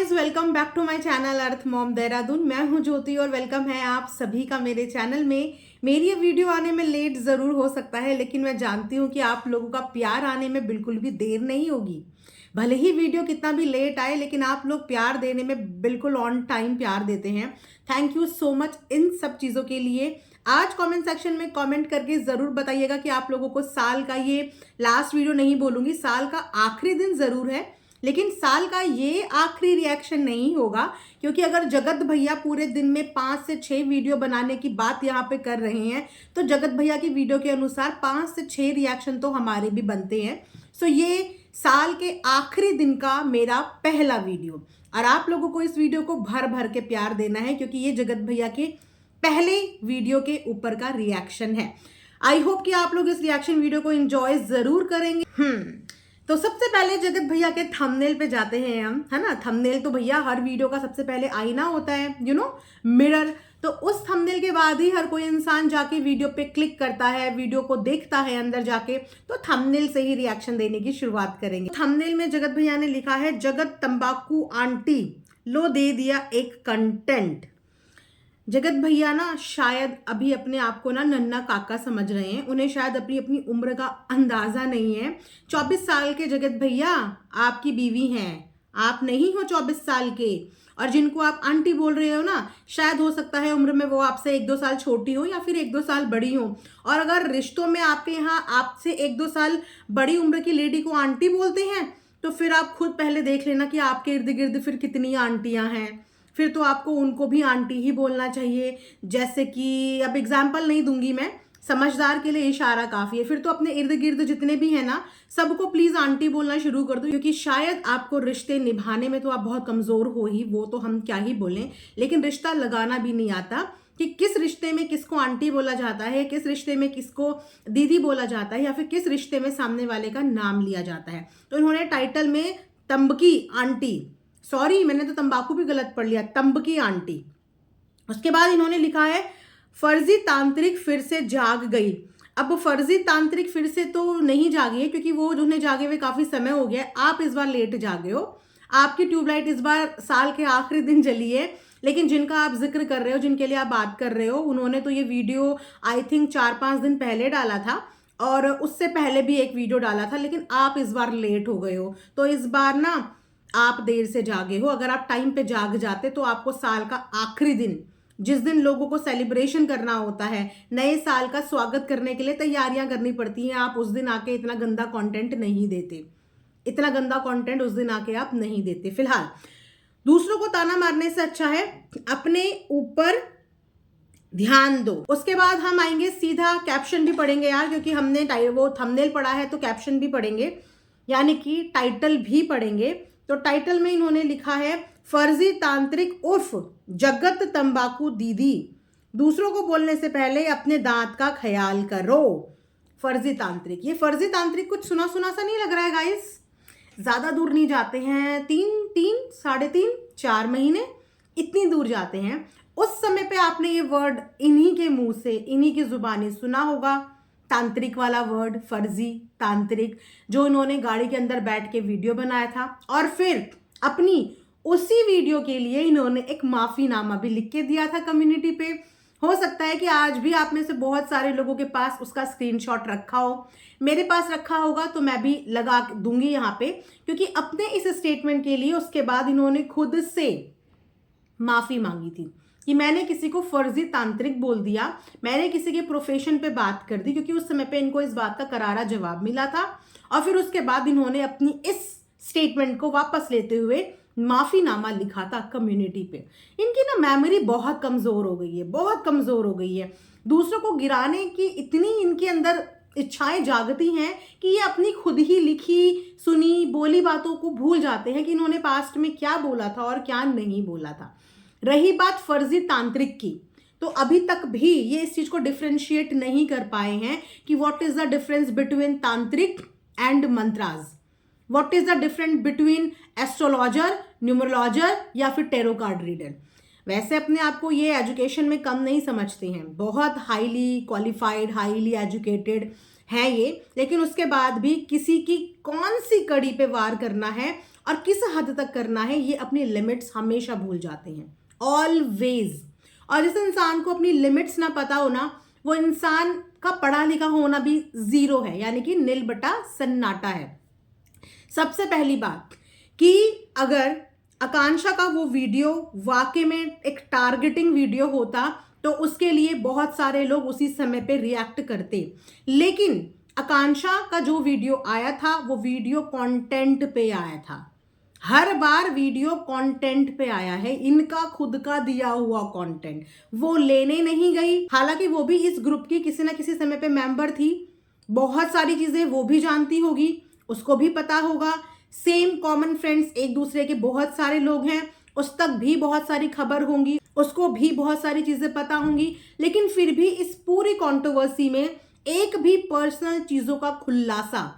Guys, welcome back to my channel earth mom Dehradun. मैं हूं ज्योति और वेलकम है आप सभी का मेरे चैनल में। मेरी ये वीडियो आने में लेट ज़रूर हो सकता है, लेकिन मैं जानती हूं कि आप लोगों का प्यार आने में बिल्कुल भी देर नहीं होगी। भले ही वीडियो कितना भी लेट आए, लेकिन आप लोग प्यार देने में बिल्कुल ऑन टाइम प्यार देते हैं। Thank you so much in सब चीज़ों के लिए। आज कमेंट सेक्शन में कमेंट करके ज़रूर बताइएगा कि आप लोगों को साल का ये लास्ट वीडियो नहीं बोलूँगी, साल का आखिरी दिन ज़रूर है, लेकिन साल का ये आखिरी रिएक्शन नहीं होगा। क्योंकि अगर जगत भैया पूरे दिन में 5 से 6 वीडियो बनाने की बात यहाँ पे कर रहे हैं, तो जगत भैया की वीडियो के अनुसार 5 से 6 रिएक्शन तो हमारे भी बनते हैं। सो ये साल के आखिरी दिन का मेरा पहला वीडियो, और आप लोगों को इस वीडियो को भर भर के प्यार देना है, क्योंकि ये जगत भैया के पहले वीडियो के ऊपर का रिएक्शन है। आई होप कि आप लोग इस रिएक्शन वीडियो को एंजॉय जरूर करेंगे। तो सबसे पहले जगत भैया के थंबनेल पे जाते हैं हम, है ना। थंबनेल तो भैया हर वीडियो का सबसे पहले आईना होता है, मिरर। तो उस थंबनेल के बाद ही हर कोई इंसान जाके वीडियो पे क्लिक करता है, वीडियो को देखता है अंदर जाके। तो थंबनेल से ही रिएक्शन देने की शुरुआत करेंगे। थंबनेल में जगत भैया ने लिखा है, जगत तंबाकू आंटी लो दे दिया एक कंटेंट। जगत भैया ना शायद अभी अपने आप को ना नन्ना काका समझ रहे हैं। उन्हें शायद अपनी अपनी उम्र का अंदाजा नहीं है। 24 साल के जगत भैया आपकी बीवी हैं, आप नहीं हो 24 साल के। और जिनको आप आंटी बोल रहे हो ना, शायद हो सकता है उम्र में वो आपसे 1-2 साल छोटी हो या फिर 1-2 साल बड़ी हो। और अगर रिश्तों में आपके यहाँ आपसे 1-2 साल बड़ी उम्र की लेडी को आंटी बोलते हैं, तो फिर आप खुद पहले देख लेना कि आपके इर्द गिर्द फिर कितनी आंटियां हैं। फिर तो आपको उनको भी आंटी ही बोलना चाहिए। जैसे कि अब एग्जाम्पल नहीं दूंगी मैं, समझदार के लिए इशारा काफी है। फिर तो अपने इर्द गिर्द जितने भी है ना, सबको प्लीज आंटी बोलना शुरू कर दो। क्योंकि शायद आपको रिश्ते निभाने में तो आप बहुत कमजोर हो ही, वो तो हम क्या ही बोलें, लेकिन रिश्ता लगाना भी नहीं आता कि किस रिश्ते में किसको आंटी बोला जाता है, किस रिश्ते में किसको दीदी बोला जाता है, या फिर किस रिश्ते में सामने वाले का नाम लिया जाता है। तो इन्होंने टाइटल में तंबकी आंटी, सॉरी मैंने तो तंबाकू भी गलत पढ़ लिया, तंबकी आंटी। उसके बाद इन्होंने लिखा है, फर्जी तांत्रिक फिर से जाग गई। अब फर्जी तांत्रिक फिर से तो नहीं जागी है, क्योंकि वो जिन्हें जागे हुए काफी समय हो गया। आप इस बार लेट जागे हो। आपकी ट्यूबलाइट इस बार साल के आखिरी दिन जली है, लेकिन जिनका आप जिक्र कर रहे हो, जिनके लिए आप बात कर रहे हो, उन्होंने तो ये वीडियो आई थिंक 4-5 दिन पहले डाला था, और उससे पहले भी एक वीडियो डाला था। लेकिन आप इस बार लेट हो गए हो, तो इस बार ना आप देर से जागे हो। अगर आप टाइम पे जाग जाते तो आपको साल का आखिरी दिन, जिस दिन लोगों को सेलिब्रेशन करना होता है, नए साल का स्वागत करने के लिए तैयारियां करनी पड़ती हैं, आप उस दिन आके इतना गंदा कंटेंट नहीं देते। इतना गंदा कंटेंट उस दिन आके आप नहीं देते। फिलहाल दूसरों को ताना मारने से अच्छा है अपने ऊपर ध्यान दो। उसके बाद हम आएंगे सीधा, कैप्शन भी पढ़ेंगे यार, क्योंकि हमने वो थंबनेल पढ़ा है तो कैप्शन भी पढ़ेंगे, यानी कि टाइटल भी पढ़ेंगे। तो टाइटल में इन्होंने लिखा है, फर्जी तांत्रिक उर्फ जगत तंबाकू दीदी, दूसरों को बोलने से पहले अपने दांत का ख्याल करो। फर्जी तांत्रिक, ये फर्जी तांत्रिक कुछ सुना सुना सा नहीं लग रहा है गाइस? ज्यादा दूर नहीं जाते हैं, 3-4 महीने इतनी दूर जाते हैं। उस समय पे आपने ये वर्ड इन्हीं के मुंह से, इन्हीं की जुबानी सुना होगा, तांत्रिक वाला वर्ड, फर्जी तांत्रिक, जो इन्होंने गाड़ी के अंदर बैठ के वीडियो बनाया था। और फिर अपनी उसी वीडियो के लिए इन्होंने एक माफीनामा भी लिख के दिया था कम्युनिटी पे। हो सकता है कि आज भी आप में से बहुत सारे लोगों के पास उसका स्क्रीनशॉट रखा हो, मेरे पास रखा होगा, तो मैं भी लगा दूंगी यहाँ पे। क्योंकि अपने इस स्टेटमेंट के लिए उसके बाद इन्होंने खुद से माफी मांगी थी कि मैंने किसी को फर्जी तांत्रिक बोल दिया, मैंने किसी के प्रोफेशन पे बात कर दी, क्योंकि उस समय पे इनको इस बात का करारा जवाब मिला था। और फिर उसके बाद इन्होंने अपनी इस स्टेटमेंट को वापस लेते हुए माफीनामा लिखा था कम्युनिटी पे। इनकी ना मेमोरी बहुत कमजोर हो गई है, बहुत कमजोर हो गई है। दूसरों को गिराने की इतनी इनके अंदर इच्छाएं जागती हैं कि ये अपनी खुद ही लिखी सुनी बोली बातों को भूल जाते हैं कि इन्होंने पास्ट में क्या बोला था और क्या नहीं बोला था। रही बात फर्जी तांत्रिक की, तो अभी तक भी ये इस चीज को डिफ्रेंशिएट नहीं कर पाए हैं कि what is the difference between tantric and mantras, what is the difference between astrologer, numerologer या फिर टेरो कार्ड रीडर। वैसे अपने आप को ये एजुकेशन में कम नहीं समझते हैं, बहुत हाईली क्वालिफाइड, हाईली एजुकेटेड है ये, लेकिन उसके बाद भी किसी की कौन सी कड़ी पे वार करना है और किस हद तक करना है, ये अपनी लिमिट्स हमेशा भूल जाते हैं, ऑलवेज। और जिस इंसान को अपनी लिमिट्स ना पता हो ना, वो इंसान का पढ़ा लिखा होना भी जीरो है, यानी कि नील बटा सन्नाटा है। सबसे पहली बात कि अगर आकांक्षा का वो वीडियो वाकई में एक टारगेटिंग वीडियो होता तो उसके लिए बहुत सारे लोग उसी समय पे रिएक्ट करते, लेकिन आकांक्षा का जो वीडियो आया था वो वीडियो कंटेंट पे आया था। हर बार वीडियो कंटेंट पे आया है, इनका खुद का दिया हुआ कंटेंट, वो लेने नहीं गई। हालांकि वो भी इस ग्रुप की किसी ना किसी समय पे मेंबर थी, बहुत सारी चीजें वो भी जानती होगी, उसको भी पता होगा। सेम कॉमन फ्रेंड्स एक दूसरे के बहुत सारे लोग हैं, उस तक भी बहुत सारी खबर होंगी, उसको भी बहुत सारी चीजें पता होंगी। लेकिन फिर भी इस पूरी कंट्रोवर्सी में एक भी पर्सनल चीजों का खुलासा,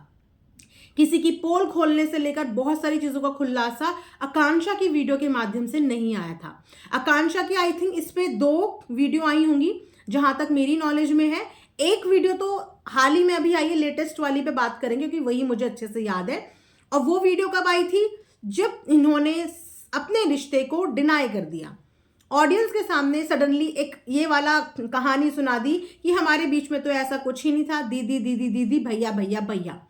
किसी की पोल खोलने से लेकर बहुत सारी चीजों का खुलासा आकांक्षा की वीडियो के माध्यम से नहीं आया था। आकांक्षा की आई थिंक इस पे 2 वीडियो आई होंगी जहां तक मेरी नॉलेज में है। एक वीडियो तो हाल ही में अभी आई है, लेटेस्ट वाली पे बात करेंगे क्योंकि वही मुझे अच्छे से याद है। और वो वीडियो कब आई थी? जब इन्होंने अपने रिश्ते को डिनाई कर दिया, ऑडियंस के सामने सडनली एक ये वाला कहानी सुना दी कि हमारे बीच में तो ऐसा कुछ ही नहीं था, दीदी दीदी दीदी, भैया भैया भैया।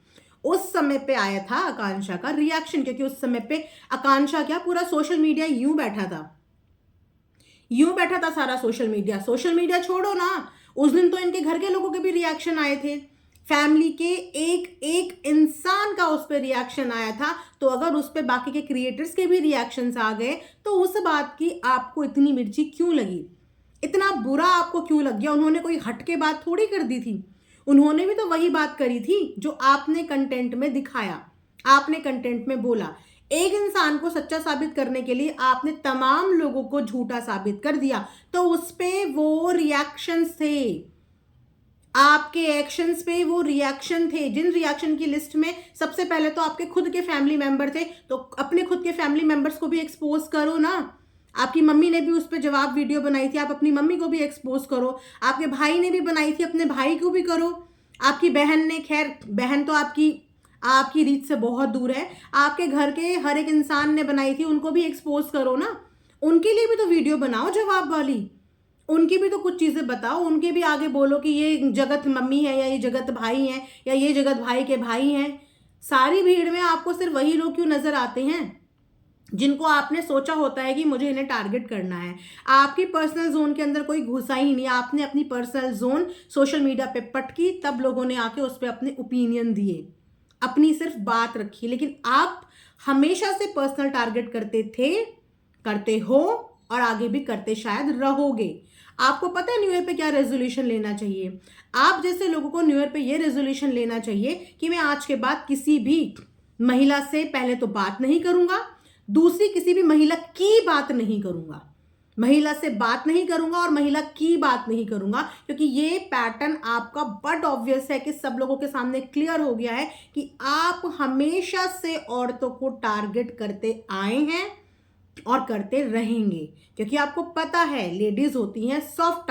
उस समय पे आया था आकांक्षा का रिएक्शन, क्योंकि उस समय पे आकांक्षा क्या, पूरा सोशल मीडिया यूं बैठा था सारा सोशल मीडिया छोड़ो ना, उस दिन तो इनके घर के लोगों के भी रिएक्शन आए थे, फैमिली के एक एक इंसान का उस पर रिएक्शन आया था। तो अगर उस पर बाकी के क्रिएटर्स के भी रिएक्शंस आ गए तो उस बात की आपको इतनी मिर्ची क्यों लगी, इतना बुरा आपको क्यों लग गया? उन्होंने कोई हटके बात थोड़ी कर दी थी, उन्होंने भी तो वही बात करी थी जो आपने कंटेंट में दिखाया, आपने कंटेंट में बोला। एक इंसान को सच्चा साबित करने के लिए आपने तमाम लोगों को झूठा साबित कर दिया, तो उस पे वो रिएक्शंस थे, आपके एक्शंस पे वो रिएक्शन थे। जिन रिएक्शन की लिस्ट में सबसे पहले तो आपके खुद के फैमिली मेंबर थे, तो अपने खुद के फैमिली मेंबर्स को भी एक्सपोज करो ना। आपकी मम्मी ने भी उस पर जवाब वीडियो बनाई थी, आप अपनी मम्मी को भी एक्सपोज करो। आपके भाई ने भी बनाई थी, अपने भाई को भी करो। आपकी बहन ने, खैर बहन तो आपकी रीत से बहुत दूर है, आपके घर के हर एक इंसान ने बनाई थी, उनको भी एक्सपोज करो ना। उनके लिए भी तो वीडियो बनाओ जवाब वाली, उनकी भी तो कुछ चीजें बताओ, उनके भी आगे बोलो कि ये जगत मम्मी है या ये जगत भाई है या ये जगत भाई के भाई हैं। सारी भीड़ में आपको सिर्फ वही लोग क्यों नजर आते हैं जिनको आपने सोचा होता है कि मुझे इन्हें टारगेट करना है? आपकी पर्सनल जोन के अंदर कोई घुसा ही नहीं, आपने अपनी पर्सनल जोन सोशल मीडिया पे पटकी, तब लोगों ने आके उस पर अपने ओपिनियन दिए, अपनी सिर्फ बात रखी। लेकिन आप हमेशा से पर्सनल टारगेट करते थे, करते हो और आगे भी करते शायद रहोगे। आपको पता है न्यू ईयर पे क्या रेजोल्यूशन लेना चाहिए? आप जैसे लोगों को न्यू ईयर पे ये रेजोल्यूशन लेना चाहिए कि मैं आज के बाद किसी भी महिला से पहले तो बात नहीं करूंगा, दूसरी किसी भी महिला की बात नहीं करूंगा, महिला से बात नहीं करूंगा और महिला की बात नहीं करूंगा, क्योंकि ये पैटर्न आपका बट ऑब्वियस है कि सब लोगों के सामने क्लियर हो गया है कि आप हमेशा से औरतों को टारगेट करते आए हैं और करते रहेंगे। क्योंकि आपको पता है लेडीज होती हैं सॉफ्ट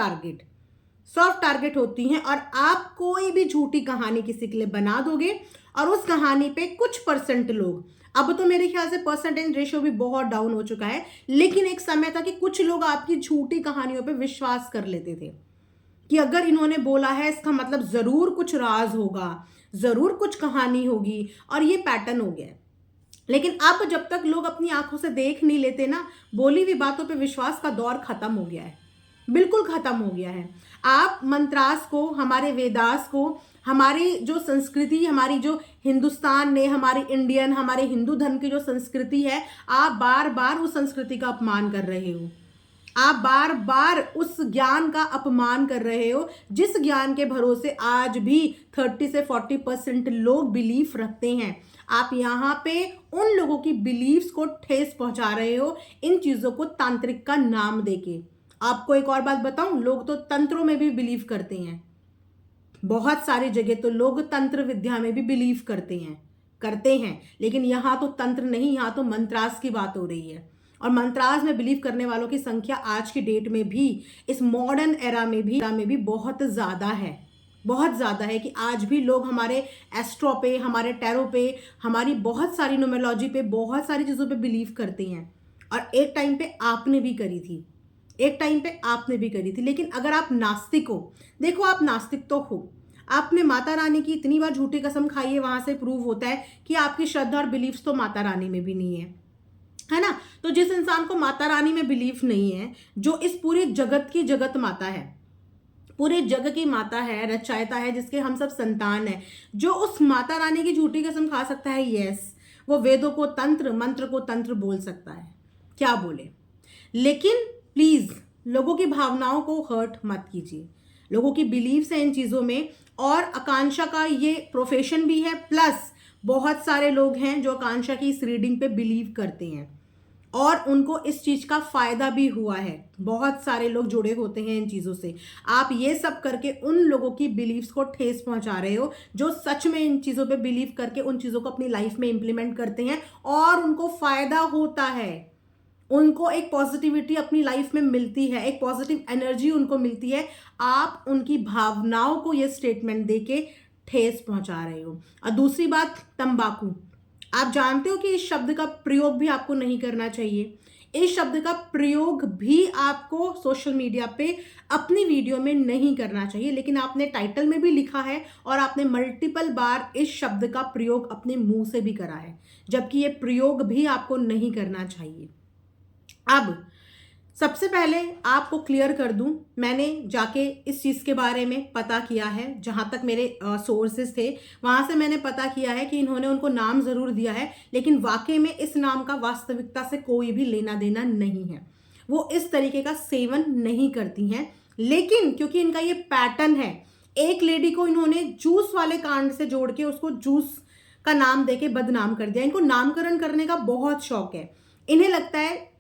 टारगेट होती हैं, और आप कोई भी झूठी कहानी किसी के लिए बना दोगे और उस कहानी पे कुछ परसेंट लोग, अब तो मेरे ख्याल से परसेंटेज रेशियो भी बहुत डाउन हो चुका है, लेकिन एक समय था कि कुछ लोग आपकी झूठी कहानियों पे विश्वास कर लेते थे कि अगर इन्होंने बोला है इसका मतलब जरूर कुछ राज होगा, जरूर कुछ कहानी होगी, और ये पैटर्न हो गया है। लेकिन अब जब तक लोग अपनी आंखों से देख नहीं लेते ना, बोली हुई बातों पे विश्वास का दौर खत्म हो गया है, बिल्कुल खत्म हो गया है। आप मंत्रास को, हमारे वेदास को, हमारी जो संस्कृति, हमारी जो हिंदुस्तान ने, हमारी इंडियन, हमारे हिंदू धर्म की जो संस्कृति है, आप बार बार उस संस्कृति का अपमान कर रहे हो, आप बार बार उस ज्ञान का अपमान कर रहे हो जिस ज्ञान के भरोसे आज भी 30 से 40% लोग बिलीफ रखते हैं। आप यहाँ पे उन लोगों की बिलीफ्स को ठेस पहुंचा रहे हो इन चीजों को तांत्रिक का नाम देके। आपको एक और बात बताऊं, लोग तो तंत्रों में भी बिलीव करते हैं, बहुत सारी जगह तो लोग तंत्र विद्या में भी बिलीव करते हैं, लेकिन यहाँ तो तंत्र नहीं, यहाँ तो मंत्रास की बात हो रही है। और मंत्रास में बिलीव करने वालों की संख्या आज की डेट में भी, इस मॉडर्न एरा में भी बहुत ज्यादा है। बहुत ज़्यादा है कि आज भी लोग हमारे एस्ट्रो पे, हमारे टैरो पे, हमारी बहुत सारी न्यूमरोलॉजी पे, बहुत सारी चीज़ों पे बिलीव करते हैं। और एक टाइम पे आपने भी करी थी, एक टाइम पे आपने भी करी थी। लेकिन अगर आप नास्तिक हो, देखो आप नास्तिक तो हो, आपने माता रानी की इतनी बार झूठी कसम खाई है, वहां से प्रूव होता है कि आपकी श्रद्धा और बिलीव्स तो माता रानी में भी नहीं है ना। तो जिस इंसान को माता रानी में बिलीव नहीं है, जो इस पूरे जगत की जगत माता है, पूरे जग की माता है, रचयिता है, जिसके हम सब संतान है, जो उस माता रानी की झूठी कसम खा सकता है, यस, वो वेदों को तंत्र, मंत्र को तंत्र बोल सकता है, क्या बोले। लेकिन प्लीज लोगों की भावनाओं को हर्ट मत कीजिए, लोगों की बिलीव्स है इन चीजों में। और आकांक्षा का ये प्रोफेशन भी है, प्लस बहुत सारे लोग हैं जो आकांक्षा की इस रीडिंग पे बिलीव करते हैं और उनको इस चीज का फायदा भी हुआ है। बहुत सारे लोग जुड़े होते हैं इन चीजों से। आप ये सब करके उन लोगों की बिलीव्स को ठेस पहुंचा रहे हो जो सच में इन चीजों पे बिलीव करके उन चीजों को अपनी लाइफ में इंप्लीमेंट करते हैं और उनको फायदा होता है, उनको एक पॉजिटिविटी अपनी लाइफ में मिलती है, एक पॉजिटिव एनर्जी उनको मिलती है। आप उनकी भावनाओं को ये स्टेटमेंट देके ठेस पहुंचा रहे हो। और दूसरी बात, तंबाकू, आप जानते हो कि इस शब्द का प्रयोग भी आपको नहीं करना चाहिए। इस शब्द का प्रयोग भी आपको सोशल मीडिया पे अपनी वीडियो में नहीं करना चाहिए, लेकिन आपने टाइटल में भी लिखा है और आपने मल्टीपल बार इस शब्द का प्रयोग अपने मुंह से भी करा है, जबकि ये प्रयोग भी आपको नहीं करना चाहिए। अब सबसे पहले आपको क्लियर कर दूं, मैंने जाके इस चीज़ के बारे में पता किया है, जहां तक मेरे सोर्सेज थे वहां से मैंने पता किया है कि इन्होंने उनको नाम ज़रूर दिया है, लेकिन वाकई में इस नाम का वास्तविकता से कोई भी लेना देना नहीं है। वो इस तरीके का सेवन नहीं करती हैं, लेकिन क्योंकि इनका ये पैटर्न है, एक लेडी को इन्होंने जूस वाले कांड से जोड़ के उसको जूस का नाम देके बदनाम कर दिया। इनको नामकरण करने का बहुत शौक है। इन्हें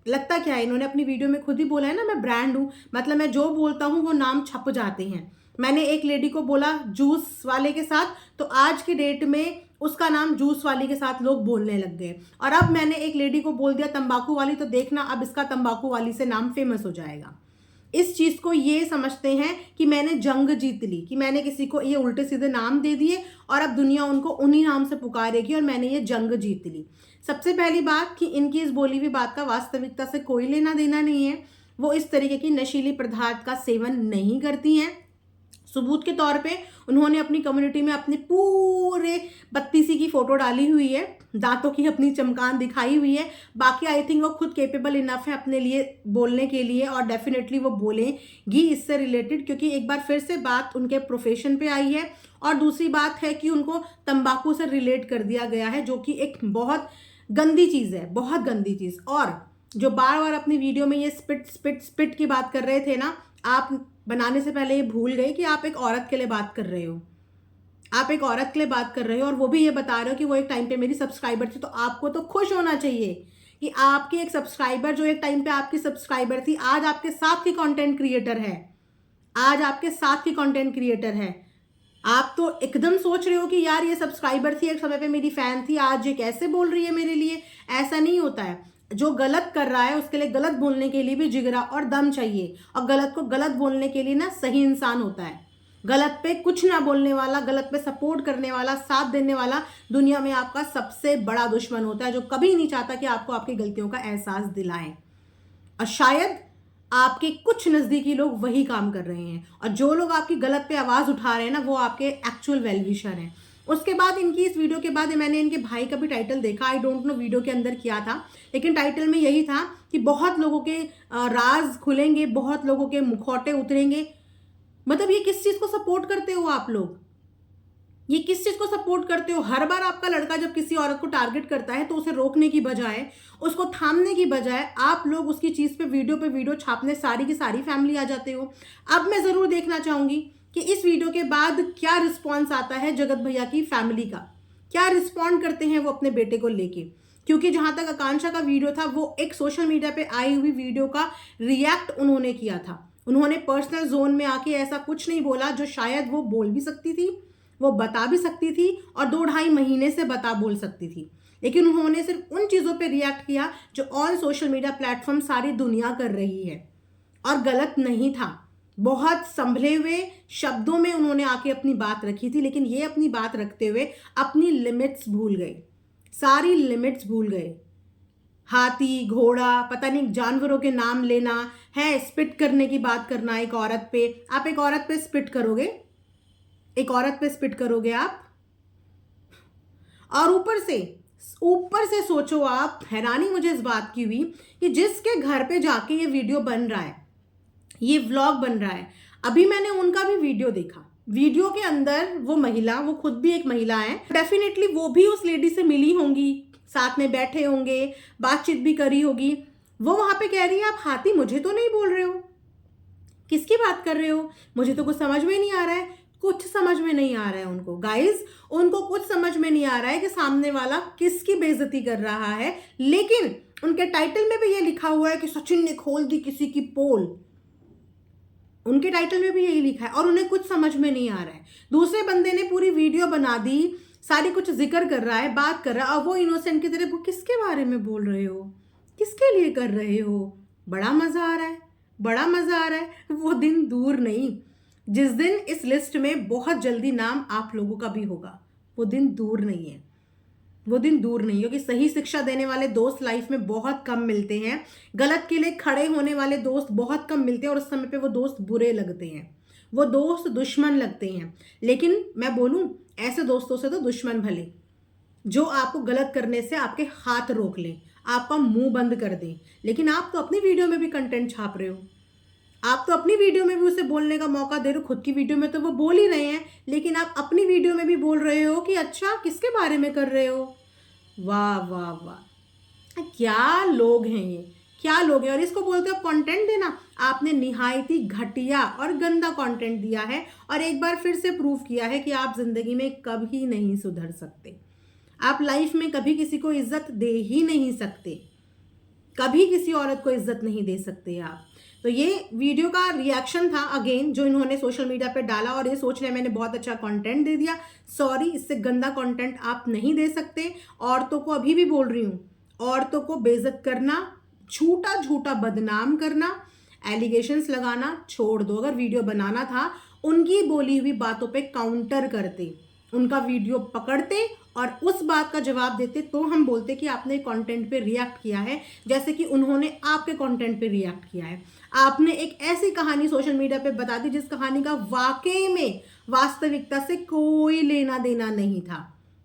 लगता क्या है, इन्होंने अपनी वीडियो में खुद ही बोला है ना, मैं ब्रांड हूं, मतलब मैं जो बोलता हूं वो नाम छप जाते हैं। मैंने एक लेडी को बोला जूस वाले के साथ, तो आज की डेट में उसका नाम जूस वाली के साथ लोग बोलने लग गए। और अब मैंने एक लेडी को बोल दिया तंबाकू वाली, तो देखना अब इसका तंबाकू वाली से नाम फेमस हो जाएगा। इस चीज को ये समझते हैं कि मैंने जंग जीत ली, कि मैंने किसी को ये उल्टे सीधे नाम दे दिए और अब दुनिया उनको उन्हीं नाम से पुकारेगी और मैंने ये जंग जीत ली। सबसे पहली बात कि इनकी इस बोली हुई बात का वास्तविकता से कोई लेना देना नहीं है। वो इस तरीके की नशीली पदार्थ का सेवन नहीं करती हैं। सबूत के तौर पे उन्होंने अपनी कम्युनिटी में अपने पूरे बत्तीसी की फोटो डाली हुई है, दांतों की अपनी चमकान दिखाई हुई है। बाकी आई थिंक वो खुद केपेबल इनफ है अपने लिए बोलने के लिए, और डेफिनेटली वो बोलेंगी इससे रिलेटेड, क्योंकि एक बार फिर से बात उनके प्रोफेशन पे आई है। और दूसरी बात है कि उनको तंबाकू से रिलेट कर दिया गया है, जो कि एक बहुत गंदी चीज़ है, बहुत गंदी चीज़। और जो बार बार अपनी वीडियो में ये स्पिट स्पिट स्पिट की बात कर रहे थे ना, आप बनाने से पहले ये भूल गए कि आप एक औरत के लिए बात कर रहे हो, आप एक औरत के लिए बात कर रहे हो, और वो भी ये बता रहे हो कि वो एक टाइम पे मेरी सब्सक्राइबर थी। तो आपको तो खुश होना चाहिए कि आपकी एक सब्सक्राइबर, जो एक टाइम पे आपकी सब्सक्राइबर थी, आज आपके साथ की कंटेंट क्रिएटर है, आज आपके साथ की कंटेंट क्रिएटर है। आप तो एकदम सोच रहे हो कि यार ये सब्सक्राइबर थी, एक समय पे मेरी फैन थी, आज ये कैसे बोल रही है मेरे लिए। ऐसा नहीं होता है। जो गलत कर रहा है उसके लिए गलत बोलने के लिए भी जिगरा और दम चाहिए, और गलत को गलत बोलने के लिए ना सही इंसान होता है। गलत पे कुछ ना बोलने वाला, गलत पे सपोर्ट करने वाला, साथ देने वाला दुनिया में आपका सबसे बड़ा दुश्मन होता है, जो कभी नहीं चाहता कि आपको आपकी गलतियों का एहसास दिलाएं। और शायद आपके कुछ नज़दीकी लोग वही काम कर रहे हैं, और जो लोग आपकी गलत पे आवाज़ उठा रहे हैं ना, वो आपके एक्चुअल वेलविशर हैं। उसके बाद इनकी इस वीडियो के बाद मैंने इनके भाई का भी टाइटल देखा, आई डोंट नो वीडियो के अंदर क्या था, लेकिन टाइटल में यही था कि बहुत लोगों के राज खुलेंगे, बहुत लोगों के मुखौटे उतरेंगे। मतलब ये किस चीज़ को सपोर्ट करते हो आप लोग, ये किस चीज को सपोर्ट करते हो? हर बार आपका लड़का जब किसी औरत को टारगेट करता है तो उसे रोकने की बजाय, उसको थामने की बजाय, आप लोग उसकी चीज पे वीडियो छापने सारी की सारी फैमिली आ जाते हो। अब मैं जरूर देखना चाहूंगी कि इस वीडियो के बाद क्या रिस्पॉन्स आता है जगत भैया की फैमिली का, क्या रिस्पॉन्ड करते हैं वो अपने बेटे को लेके। क्योंकि जहां तक आकांक्षा का वीडियो था, वो एक सोशल मीडिया पे आई हुई वीडियो का रिएक्ट उन्होंने किया था। उन्होंने पर्सनल जोन में आके ऐसा कुछ नहीं बोला जो शायद वो बोल भी सकती थी, वो बता भी सकती थी, और 2-2.5 महीने से बोल सकती थी। लेकिन उन्होंने सिर्फ उन चीज़ों पे रिएक्ट किया जो ऑन सोशल मीडिया प्लेटफॉर्म सारी दुनिया कर रही है, और गलत नहीं था। बहुत संभले हुए शब्दों में उन्होंने आके अपनी बात रखी थी, लेकिन ये अपनी बात रखते हुए अपनी लिमिट्स भूल गए, सारी लिमिट्स भूल गए। हाथी, घोड़ा, पता नहीं जानवरों के नाम लेना है, स्पिट करने की बात करना एक औरत पे। आप एक औरत पे स्पिट करोगे? एक औरत पे स्पिट करोगे आप? और ऊपर से सोचो आप, हैरानी मुझे इस बात की हुई कि जिसके घर पे जाके ये वीडियो बन रहा है, ये व्लॉग बन रहा है, अभी मैंने उनका भी वीडियो देखा। वीडियो के अंदर वो महिला, वो खुद भी एक महिला है, डेफिनेटली वो भी उस लेडी से मिली होंगी, साथ में बैठे होंगे, बातचीत भी करी होगी। वो वहां पे कह रही है, आप हाथी मुझे तो नहीं बोल रहे हो, किसकी बात कर रहे हो, मुझे तो कुछ समझ में नहीं आ रहा है। कुछ समझ में नहीं आ रहा है उनको गाइस, उनको कुछ समझ में नहीं आ रहा है कि सामने वाला किसकी बेइज्जती कर रहा है। लेकिन उनके टाइटल में भी ये लिखा हुआ है कि सचिन ने खोल दी किसी की पोल, उनके टाइटल में भी यही लिखा है, और उन्हें कुछ समझ में नहीं आ रहा है। दूसरे बंदे ने पूरी वीडियो बना दी, सारी कुछ जिक्र कर रहा है, बात कर रहा है, और वो इनोसेंट की तरह, वो किसके बारे में बोल रहे हो, किसके लिए कर रहे हो? बड़ा मजा आ रहा है, बड़ा मजा आ रहा है। वो दिन दूर नहीं जिस दिन इस लिस्ट में बहुत जल्दी नाम आप लोगों का भी होगा। वो दिन दूर नहीं है, वो दिन दूर नहीं, क्योंकि सही शिक्षा देने वाले दोस्त लाइफ में बहुत कम मिलते हैं। गलत के लिए खड़े होने वाले दोस्त बहुत कम मिलते हैं, और उस समय पे वो दोस्त बुरे लगते हैं, वो दोस्त दुश्मन लगते हैं। लेकिन मैं बोलूं, ऐसे दोस्तों से तो दुश्मन भले, जो आपको गलत करने से आपके हाथ रोक लें, आपका मुंह बंद कर दें। लेकिन आप तो अपनी वीडियो में भी कंटेंट छाप रहे हो, आप तो अपनी वीडियो में भी उसे बोलने का मौका दे रहे हो। खुद की वीडियो में तो वो बोल ही रहे हैं, लेकिन आप अपनी वीडियो में भी बोल रहे हो कि अच्छा किसके बारे में कर रहे हो। वाह वाह वाह, क्या लोग हैं ये, क्या लोग हैं। और इसको बोलते हो कंटेंट देना। आपने निहायत ही घटिया और गंदा कंटेंट दिया है, और एक बार फिर से प्रूव किया है कि आप जिंदगी में कभी नहीं सुधर सकते। आप लाइफ में कभी किसी को इज्जत दे ही नहीं सकते, कभी किसी औरत को इज्जत नहीं दे सकते आप। तो ये वीडियो का रिएक्शन था अगेन, जो इन्होंने सोशल मीडिया पे डाला, और ये सोच रहे मैंने बहुत अच्छा कंटेंट दे दिया। सॉरी, इससे गंदा कंटेंट आप नहीं दे सकते। औरतों को अभी भी बोल रही हूँ, औरतों को बेइज्जत करना, झूठा झूठा बदनाम करना, एलिगेशंस लगाना छोड़ दो। अगर वीडियो बनाना था, उनकी बोली हुई बातों पे काउंटर करते, उनका वीडियो पकड़ते और उस बात का जवाब देते, तो हम बोलते कि आपने कंटेंट पे रिएक्ट किया है, जैसे कि उन्होंने आपके कंटेंट पे रिएक्ट किया है। आपने एक ऐसी कहानी सोशल मीडिया पे बता दी जिस कहानी का वाकई में वास्तविकता से कोई लेना देना नहीं था,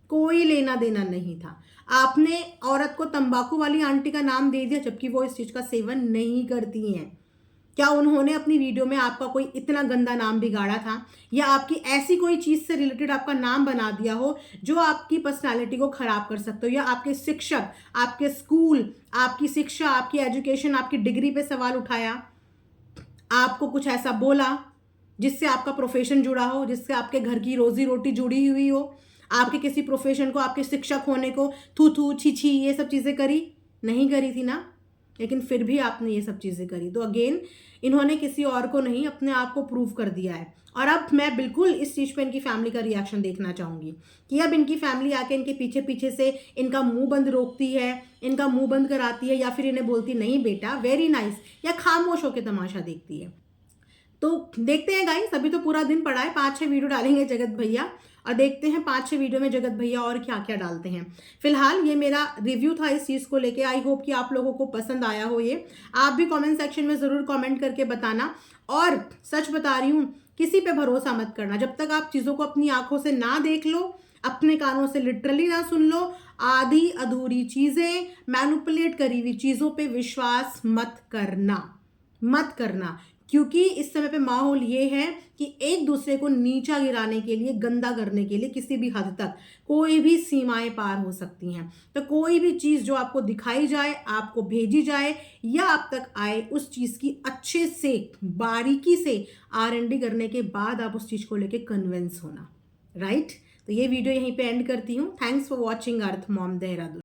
कोई लेना देना नहीं था। आपने औरत को तंबाकू वाली आंटी का नाम दे दिया, जबकि वो इस चीज का सेवन नहीं करती हैं। क्या उन्होंने अपनी वीडियो में आपका कोई इतना गंदा नाम बिगाड़ा था, या आपकी ऐसी कोई चीज से रिलेटेड आपका नाम बना दिया हो जो आपकी पर्सनालिटी को खराब कर सकते हो, या आपके शिक्षक, आपके स्कूल, आपकी शिक्षा, आपकी एजुकेशन, आपकी डिग्री पे सवाल उठाया, आपको कुछ ऐसा बोला जिससे आपका प्रोफेशन जुड़ा हो, जिससे आपके घर की रोजी रोटी जुड़ी हुई हो, आपके किसी प्रोफेशन को, आपके शिक्षक होने को थू थू छी छी ये सब चीजें करी? नहीं करी थी ना, लेकिन फिर भी आपने ये सब चीजें करी। तो अगेन इन्होंने किसी और को नहीं, अपने आप को प्रूव कर दिया है। और अब मैं बिल्कुल इस चीज पे इनकी फैमिली का रिएक्शन देखना चाहूंगी कि अब इनकी फैमिली आके इनके पीछे पीछे से इनका मुंह बंद रोकती है, इनका मुंह बंद कराती है, या फिर इन्हें बोलती नहीं बेटा वेरी नाइस, या खामोश होकर तमाशा देखती है। तो देखते हैं गाइस, अभी तो पूरा दिन पड़ा है, 5-6 वीडियो डालेंगे जगत भैया, और देखते हैं 5-6 वीडियो में जगत भैया और क्या क्या डालते हैं। फिलहाल ये मेरा रिव्यू था इस चीज़ को लेके। आई होप कि आप लोगों को पसंद आया हो ये। आप भी कमेंट सेक्शन में ज़रूर कमेंट करके बताना। और सच बता रही हूँ, किसी पे भरोसा मत करना, जब तक आप चीज़ों को अपनी आंखों से ना देख लो, अपने कानों से लिटरली ना सुन लो। आधी अधूरी चीज़ें, मैनिपुलेट करी हुई चीज़ों पे विश्वास मत करना, मत करना। क्योंकि इस समय पे माहौल ये है कि एक दूसरे को नीचा गिराने के लिए, गंदा करने के लिए किसी भी हद तक कोई भी सीमाएं पार हो सकती हैं। तो कोई भी चीज़ जो आपको दिखाई जाए, आपको भेजी जाए, या आप तक आए, उस चीज़ की अच्छे से बारीकी से R&D करने के बाद आप उस चीज़ को लेके कन्विंस होना, राइट। तो ये वीडियो यहीं पे एंड करती हूँ। Thanks for watching earth mom Dehradun.